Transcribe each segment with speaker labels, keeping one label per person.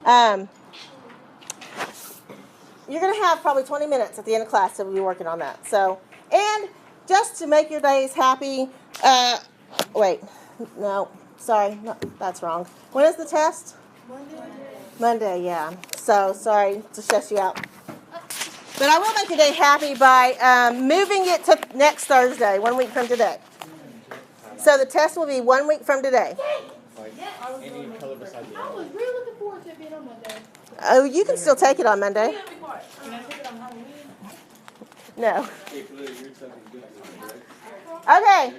Speaker 1: You're going to have probably 20 minutes at the end of class to be working on that. So, and just to make your days happy, wait, no, sorry, no, that's wrong. When is the test? Monday, yeah. So, sorry to stress you out. But I will make your day happy by moving it to next Thursday, 1 week from today. So the test will be 1 week from today.
Speaker 2: I was really looking forward to it being on Monday.
Speaker 1: Oh, you can still take it on Monday.
Speaker 2: Can I take it on Halloween?
Speaker 1: No. Okay.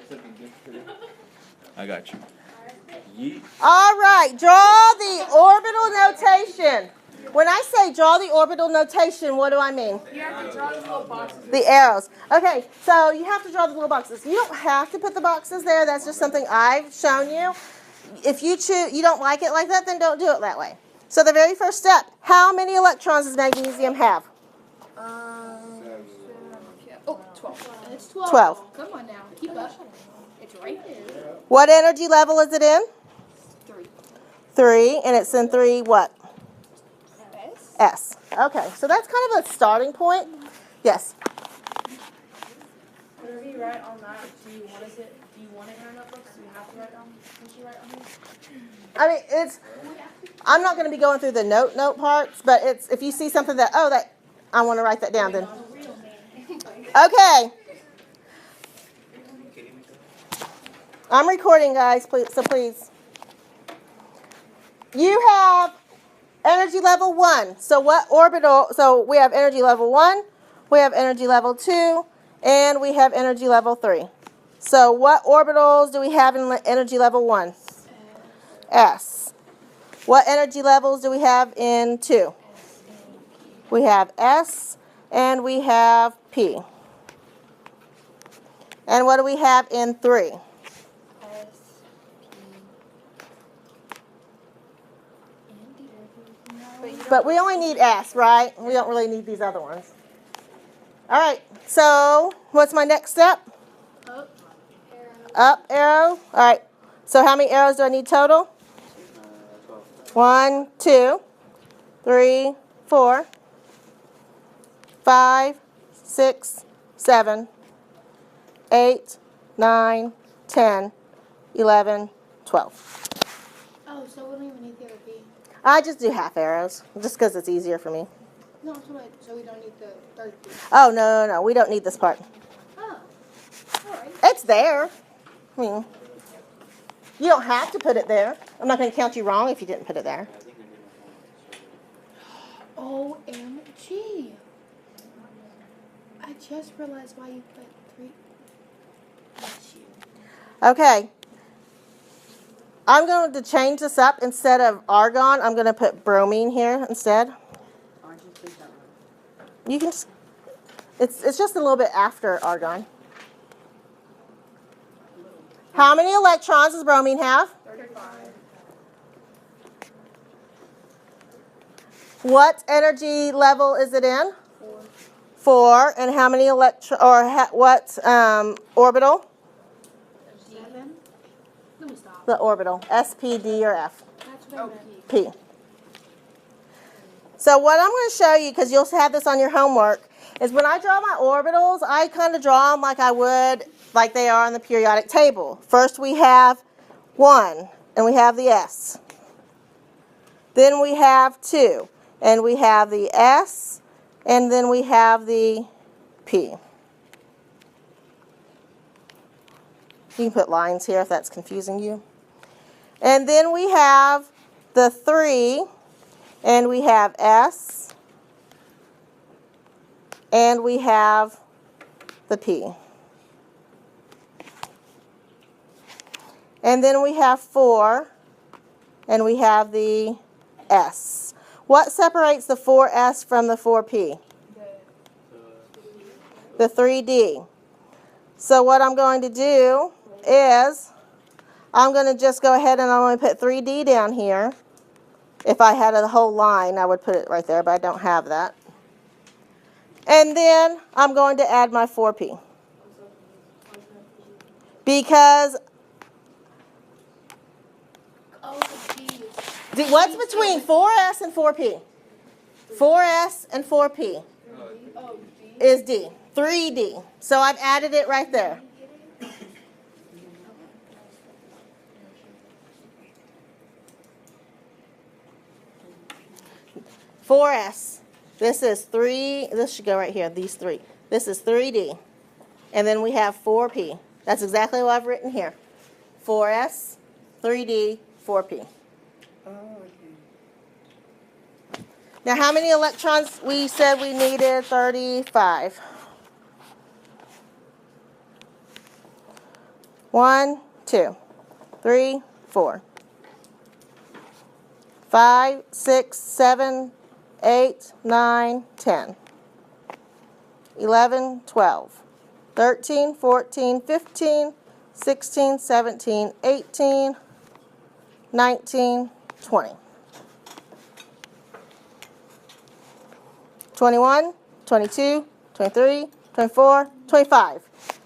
Speaker 3: I got you.
Speaker 1: All right. Draw the orbital notation. When I say draw the orbital notation, what do I mean?
Speaker 2: You have to draw the little boxes.
Speaker 1: The arrows. Okay, so you have to draw the little boxes. You don't have to put the boxes there. That's just something I've shown you. If you don't like it like that, then don't do it that way. So the very first step, how many electrons does magnesium have?
Speaker 2: 12. And it's 12.
Speaker 1: 12.
Speaker 2: Come on now, keep up. It's right there.
Speaker 1: What energy level is it in?
Speaker 2: 3.
Speaker 1: 3, and it's in 3 what?
Speaker 2: S.
Speaker 1: S. Okay, so that's kind of a starting point. Yes?
Speaker 2: Whatever you write on that, do you want it in our notebooks? Do you have to write on what you write on here?
Speaker 1: I mean, I'm not going to be going through the note parts, but it's if you see something that I want to write that down, then. Okay. I'm recording, guys, please, so please. You have energy level 1. So what orbital? So we have energy level 1, we have energy level 2, and we have energy level 3. So what orbitals do we have in energy level 1? S. What energy levels do we have in 2? We have S and we have P. And what do we have in 3? But we only need S, right? We don't really need these other ones. All right, so what's my next step? Up arrow. All right, so how many arrows do I need total? 1, 2, 3, 4, 5, 6, 7, 8, 9, 10, 11, 12.
Speaker 2: Oh, so we don't even need the other B.
Speaker 1: I just do half arrows, just because it's easier for me.
Speaker 2: No, so we don't need the third B.
Speaker 1: Oh, no, we don't need this part.
Speaker 2: Oh, all right.
Speaker 1: It's there. I mean, you don't have to put it there. I'm not going to count you wrong if you didn't put it there.
Speaker 2: OMG. I just realized why you put 3. That's you.
Speaker 1: Okay. I'm going to change this up. Instead of argon, I'm going to put bromine here instead. You can just, it's just a little bit after argon. How many electrons does bromine have?
Speaker 2: 35.
Speaker 1: What energy level is it in?
Speaker 2: 4.
Speaker 1: 4. And how many what orbital?
Speaker 2: 7. Let me stop.
Speaker 1: The orbital. S, P, D, or F?
Speaker 2: That's what I meant.
Speaker 1: P. So what I'm going to show you, because you'll have this on your homework, is when I draw my orbitals, I kind of draw them like they are on the periodic table. First we have 1, and we have the S. Then we have 2, and we have the S, and then we have the P. You can put lines here if that's confusing you. And then we have the 3, and we have S, and we have the P. And then we have 4, and we have the S. What separates the 4S from the 4P? The 3D. So what I'm going to do is I'm going to just go ahead and I'm going to put 3D down here. If I had a whole line, I would put it right there, but I don't have that. And then I'm going to add my 4P. Because What's between 4s and 4p? 4s and 4p is D. 3D. So I've added it right there. Four S. This is 3. This should go right here. These 3. This is 3D. And then we have 4P. That's exactly what I've written here. 4S, 3D, 4P. Now, how many electrons we said we needed? 35. 1, 2, 3, 4, 5, 6, 7, 8, 9, 10, 11, 12, 13, 14, 15, 16, 17, 18, 19, 20. 21, 22, 23, 24, 25.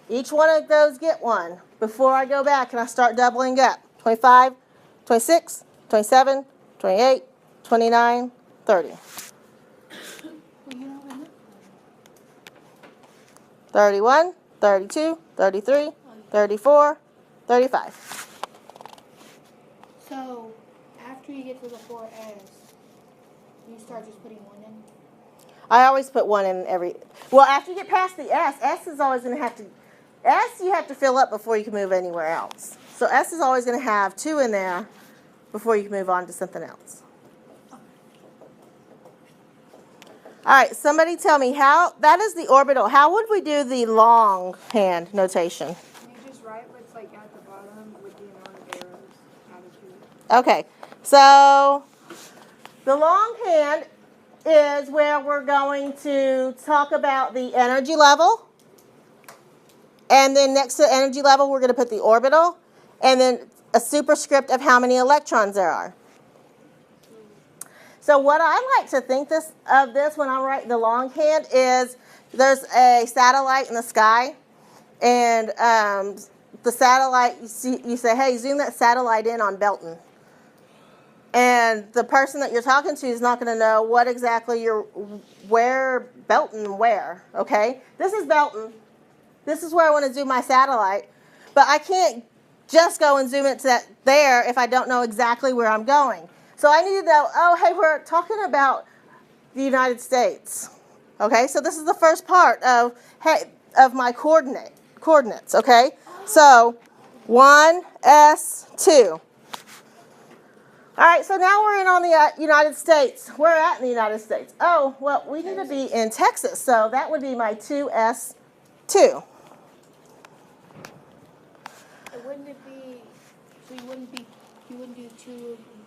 Speaker 1: Each one of those get one before I go back and I start doubling up. 25, 26, 27, 28, 29, 30. 31, 32, 33, 34, 35.
Speaker 4: So, after you get to the 4S, you start just putting 1 in?
Speaker 1: I always put 1 in every. Well, after you get past the S is always going to have to. S you have to fill up before you can move anywhere else. So S is always going to have 2 in there before you can move on to something else. All right, somebody tell me how. That is the orbital. How would we do the longhand notation?
Speaker 4: You just write what's like at the bottom with the amount of arrows added to it.
Speaker 1: Okay, so the longhand is where we're going to talk about the energy level. And then next to the energy level, we're going to put the orbital. And then a superscript of how many electrons there are. So what I like to think of this when I'm writing the longhand is there's a satellite in the sky. And the satellite, you say, hey, zoom that satellite in on Belton. And the person that you're talking to is not going to know what exactly where Belton where, okay? This is Belton. This is where I want to zoom my satellite. But I can't just go and zoom it to there if I don't know exactly where I'm going. So I need to know, oh, hey, we're talking about the United States. Okay, so this is the first part of my coordinates, okay? So 1S2. All right, so now we're in on the United States. Where at in the United States? Oh, well, we need to be in Texas, so that would be my 2S2.
Speaker 4: Wouldn't it be, so you wouldn't do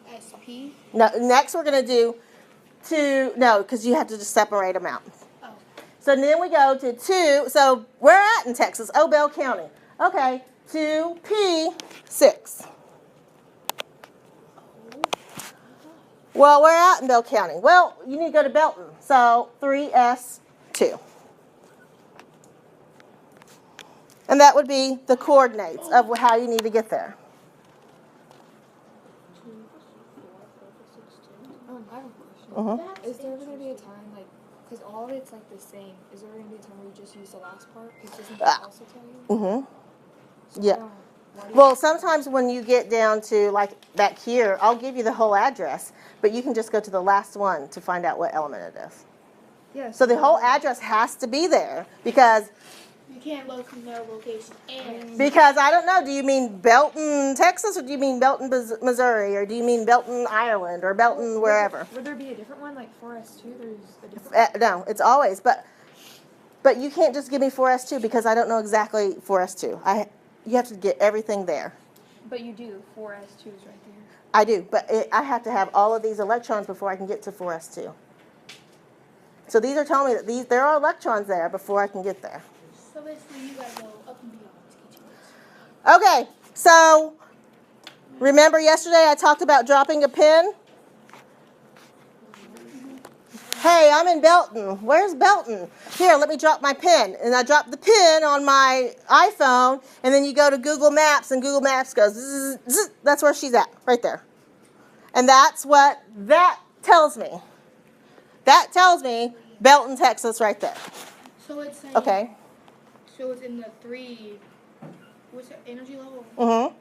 Speaker 4: 2SP?
Speaker 1: No, next we're going to do no, because you have to just separate them out.
Speaker 4: Oh.
Speaker 1: So then we go to 2, so where at in Texas? Oh, Bell County. Okay, 2P6. Well, where at in Bell County? Well, you need to go to Belton, so 3S2. And that would be the coordinates of how you need to get there.
Speaker 4: I have a question.
Speaker 1: Mm-hmm.
Speaker 4: Is there going to be a time, like, because all of it's like the same, is there going to be a time where you just use the last part? Because doesn't that also tell you?
Speaker 1: Mm-hmm. Yeah.
Speaker 4: Why do you
Speaker 1: Well, sometimes when you get down to like back here, I'll give you the whole address, but you can just go to the last one to find out what element it is.
Speaker 4: Yes.
Speaker 1: So the whole address has to be there because
Speaker 2: You can't look from their location and
Speaker 1: I don't know, do you mean Belton, Texas, or do you mean Belton, Missouri, or do you mean Belton, Ireland, or Belton, wherever?
Speaker 4: Would there be a different one, like 4S2? There's a different
Speaker 1: No, it's always, but you can't just give me 4S2 because I don't know exactly 4S2. You have to get everything there.
Speaker 4: But you do. 4S2 is right there.
Speaker 1: I do, but I have to have all of these electrons before I can get to 4S2. So these are telling me that there are electrons there before I can get there.
Speaker 2: so basically you gotta go up and beyond to get you this.
Speaker 1: Okay, so remember yesterday I talked about dropping a pin? Hey, I'm in Belton. Where's Belton? Here, let me drop my pin. And I drop the pin on my iPhone, and then you go to Google Maps, and Google Maps goes, zzz, zzz. That's where she's at, right there. And that's what that tells me. That tells me Belton, Texas right there.
Speaker 4: So it's saying,
Speaker 1: Okay.
Speaker 4: So it's in the 3, what's the energy level?
Speaker 1: Mm-hmm.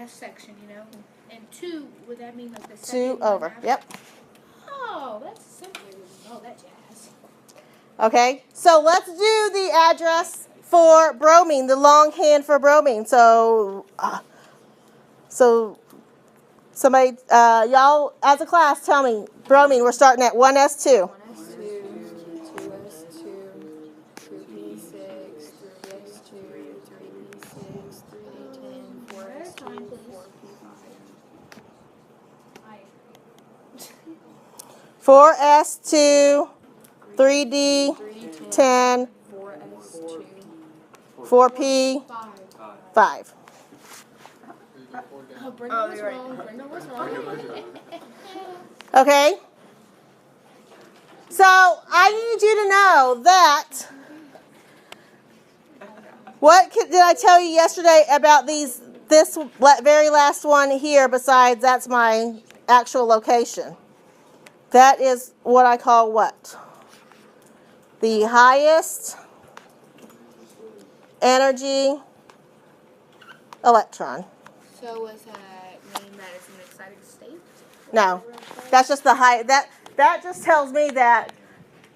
Speaker 4: S section, you know? And 2, would that mean like the
Speaker 1: 2
Speaker 4: second
Speaker 1: over.
Speaker 4: one after?
Speaker 1: Yep.
Speaker 4: Oh, that's simply all that jazz.
Speaker 1: Okay. So let's do the address for bromine, the longhand for bromine. So somebody, y'all as a class, tell me bromine. We're starting at 1s2.
Speaker 4: 1s2, 2s2, 2p6, 3s2, 3p6, 3d10, 4s2, 4p5.
Speaker 1: 4s2, 3d10,
Speaker 4: 4s2,
Speaker 1: 4p5.
Speaker 4: Oh, Brenda was wrong. Brenda was wrong.
Speaker 1: Okay? So I need you to know that, did I tell you yesterday about this very last one here besides that's my actual location? That is what I call what? The highest energy electron.
Speaker 4: So does that mean that it's an excited state?
Speaker 1: No, that's just the high. That just tells me that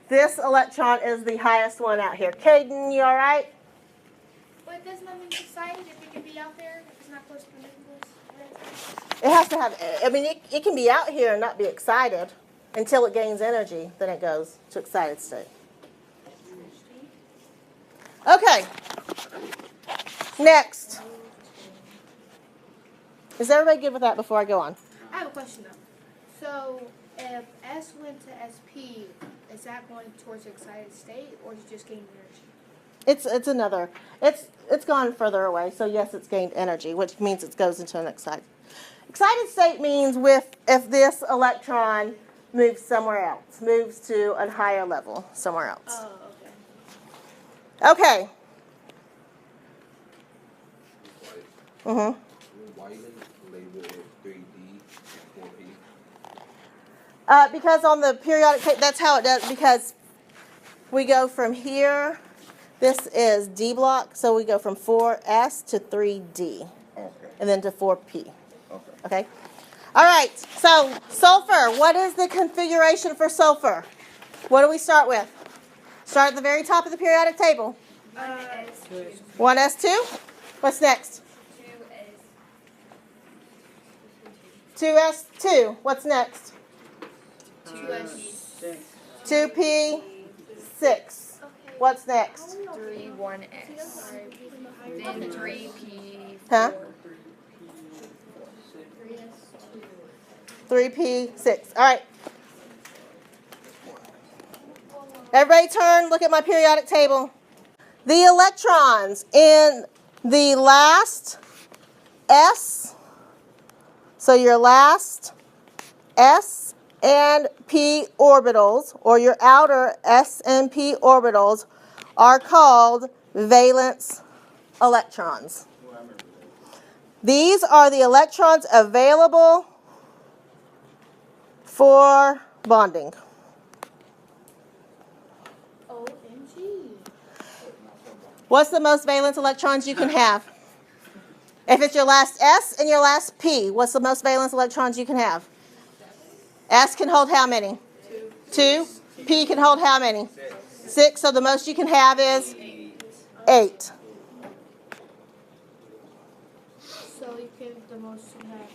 Speaker 1: this electron is the highest one out here. Caden, you all right?
Speaker 4: But doesn't that mean it's excited if it can be out there? If it's not close to the nucleus?
Speaker 1: It has to have. I mean, it can be out here and not be excited until it gains energy. Then it goes to excited state. Okay. Next. Is everybody good with that before I go on?
Speaker 4: I have a question though. So if S went to SP, is that going towards the excited state or is it just gaining energy?
Speaker 1: It's gone further away. So yes, it's gained energy, which means it goes into an excited. Excited state means if this electron moves somewhere else, moves to a higher level somewhere else.
Speaker 4: Oh, okay.
Speaker 1: Okay. Mm-hmm.
Speaker 5: Why is it labeled 3D and 4P?
Speaker 1: Because on the periodic table, that's how it does, because we go from here, this is D block, so we go from 4S to 3D,
Speaker 5: Okay.
Speaker 1: and then to 4P.
Speaker 5: Okay.
Speaker 1: Okay? All right, so sulfur, what is the configuration for sulfur? What do we start with? Start at the very top of the periodic table. 1s2. What's next? 2s2. What's next? 2p6. What's next?
Speaker 4: 1s. Then 3p.
Speaker 1: Huh? 3p6. All right. Everybody turn, look at my periodic table. The electrons in the last S, so your last S and P orbitals, or your outer S and P orbitals, are called valence electrons. These are the electrons available for bonding.
Speaker 4: OMG.
Speaker 1: What's the most valence electrons you can have? If it's your last S and your last P, what's the most valence electrons you can have? S can hold how many? 2. P can hold how many? 6. So the most you can have is 8.
Speaker 4: So you can, the most you have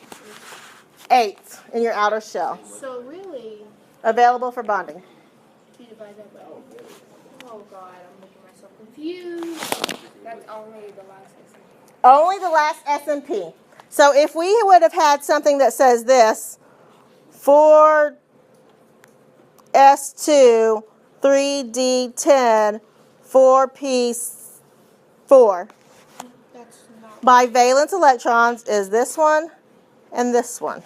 Speaker 1: 8 in your outer shell.
Speaker 4: is, so really,
Speaker 1: Available for bonding.
Speaker 4: you divide that by, oh God, I'm making myself confused. That's only the last example.
Speaker 1: Only the last S and P. So if we would have had something that says this, 4s2, 3d10, 4p4.
Speaker 4: That's not.
Speaker 1: Bivalent electrons is this one and this one.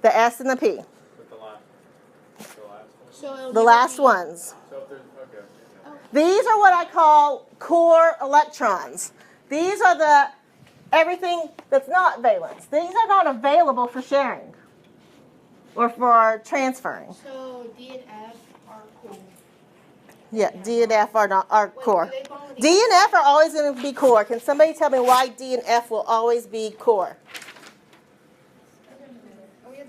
Speaker 1: The S and the P.
Speaker 6: With the last one.
Speaker 4: So it'll
Speaker 1: The
Speaker 4: never
Speaker 1: last
Speaker 4: be-
Speaker 1: ones.
Speaker 6: So if there's, okay.
Speaker 1: These are what I call core electrons. These are everything that's not valence. These are not available for sharing. or for transferring.
Speaker 4: So D and F are cool.
Speaker 1: Yeah, D and F are
Speaker 4: Wait,
Speaker 1: core.
Speaker 4: do they bond with
Speaker 1: D and F are always going to be core. Can somebody tell me why D and F will always be core?
Speaker 4: Oh yeah,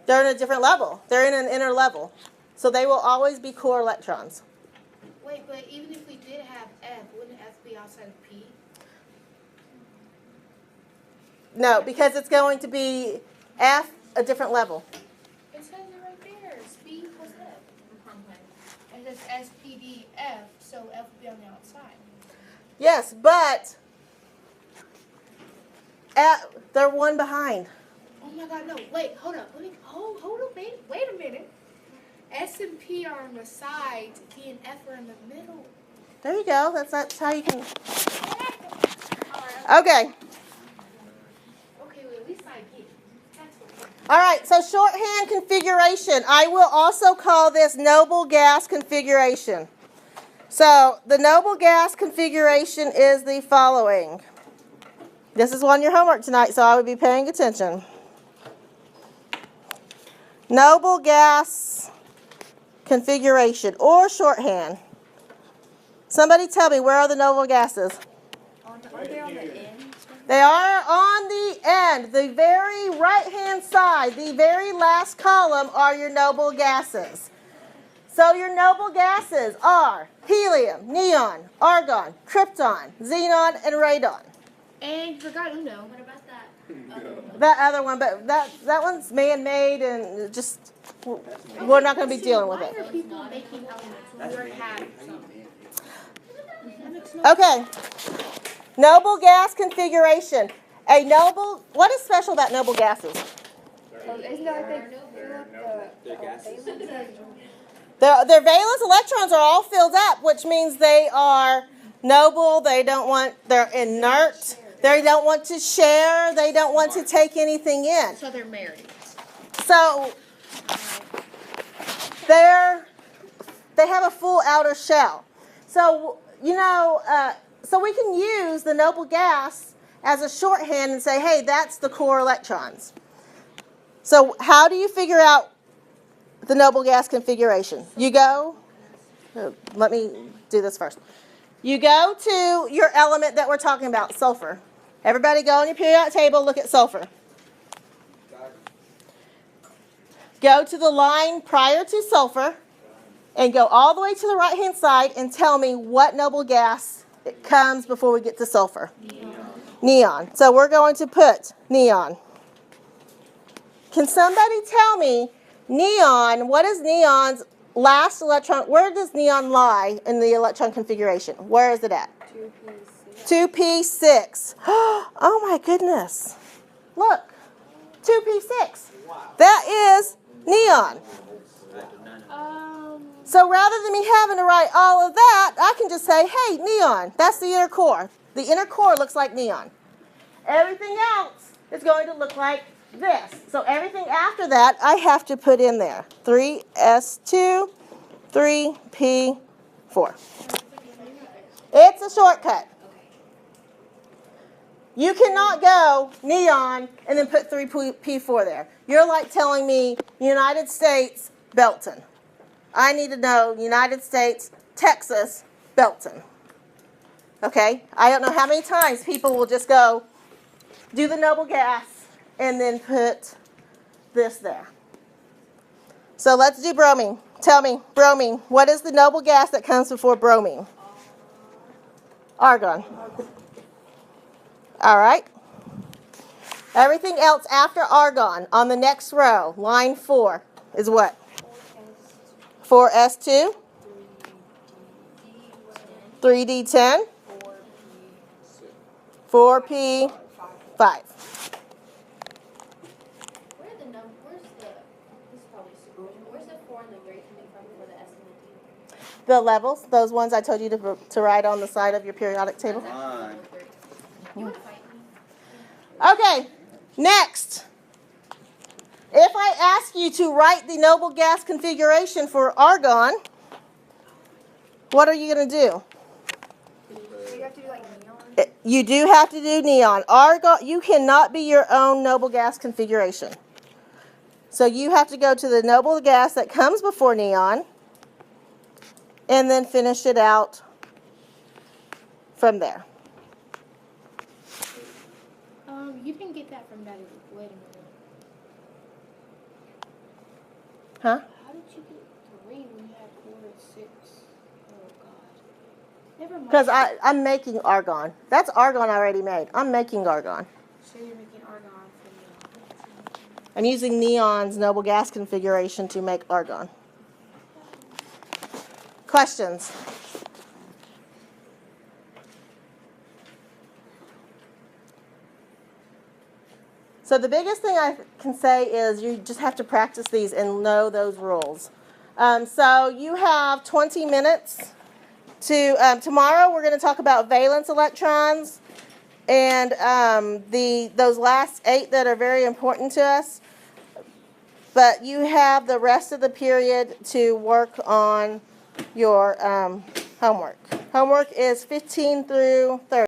Speaker 4: they're
Speaker 1: They're in a different level. They're in an inner level. So they will always be core electrons.
Speaker 4: Wait, but even if we did have F, wouldn't F be outside of P?
Speaker 1: No, because it's going to be F, a different level.
Speaker 4: It says it right there. Speed plus F. And it says SPDF, so F would be on the outside.
Speaker 1: Yes, but they're one behind.
Speaker 4: Oh my God, no! Wait, hold up. Hold up. Wait a minute. S and P are on the sides. D and F are in the middle.
Speaker 1: There you go. That's how you can.
Speaker 4: Alright.
Speaker 1: Okay.
Speaker 4: Okay, well, at least I get it. That's what.
Speaker 1: All right. So shorthand configuration. I will also call this noble gas configuration. So the noble gas configuration is the following. This is on your homework tonight, so I would be paying attention. Noble gas configuration or shorthand. Somebody tell me, where are the noble gases?
Speaker 2: Are they on the end?
Speaker 1: They are on the end, the very right-hand side, the very last column are your noble gases. So your noble gases are helium, neon, argon, krypton, xenon, and radon.
Speaker 4: And you forgot Uno.
Speaker 2: What about that?
Speaker 1: That other one, but that one's man-made and just, we're not going to be dealing with
Speaker 4: Why
Speaker 1: it.
Speaker 4: are people making elements when we're having something? That makes no
Speaker 1: Okay. Noble gas configuration. What is special about noble gases?
Speaker 2: Isn't that like
Speaker 5: They're gases.
Speaker 1: Their valence electrons are all filled up, which means they are noble, they're inert, they don't want to share, they don't want to take anything in.
Speaker 4: So they're married.
Speaker 1: So they have a full outer shell. So, so we can use the noble gas as a shorthand and say, hey, that's the core electrons. So how do you figure out the noble gas configuration? Let me do this first. You go to your element that we're talking about, sulfur. Everybody go on your periodic table, look at sulfur. Go to the line prior to sulfur and go all the way to the right-hand side and tell me what noble gas it comes before we get to sulfur. Neon. So we're going to put neon. Can somebody tell me neon, what is neon's last electron, where does neon lie in the electron configuration? Where is it at? 2p6. Oh my goodness. Look, 2p6. That is neon. So rather than me having to write all of that, I can just say, hey, neon, that's the inner core. The inner core looks like neon. Everything else is going to look like this. So everything after that, I have to put in there. 3s2, 3p4. It's a shortcut. You cannot go neon and then put 3p4 there. You're like telling me United States, Belton. I need to know United States, Texas, Belton. Okay? I don't know how many times people will just go do the noble gas and then put this there. So let's do bromine. Tell me, bromine. What is the noble gas that comes before bromine? Argon. All right. Everything else after argon on the next row, line 4, is what? 4s2, 3d10, 4p5.
Speaker 2: Where's the 4 and the 3 coming from for the S and the D?
Speaker 1: The levels, those ones I told you to write on the side of your periodic table.
Speaker 2: You want to fight me?
Speaker 1: Okay, next. If I ask you to write the noble gas configuration for argon, what are you going to do?
Speaker 2: You have to do like neon.
Speaker 1: You do have to do neon. Argon, you cannot be your own noble gas configuration. So you have to go to the noble gas that comes before neon and then finish it out from there.
Speaker 4: You didn't get that from Daddy. Wait a minute.
Speaker 1: Huh?
Speaker 4: How did you get 3 when you had 4 and 6? Oh God. Never mind.
Speaker 1: Because I'm making argon. That's argon already made. I'm making argon.
Speaker 4: So you're making argon from neon.
Speaker 1: I'm using neon's noble gas configuration to make argon. Questions? So the biggest thing I can say is you just have to practice these and know those rules. So you have 20 minutes to, tomorrow we're going to talk about valence electrons and those last 8 that are very important to us. But you have the rest of the period to work on your homework. Homework is 15 through 30.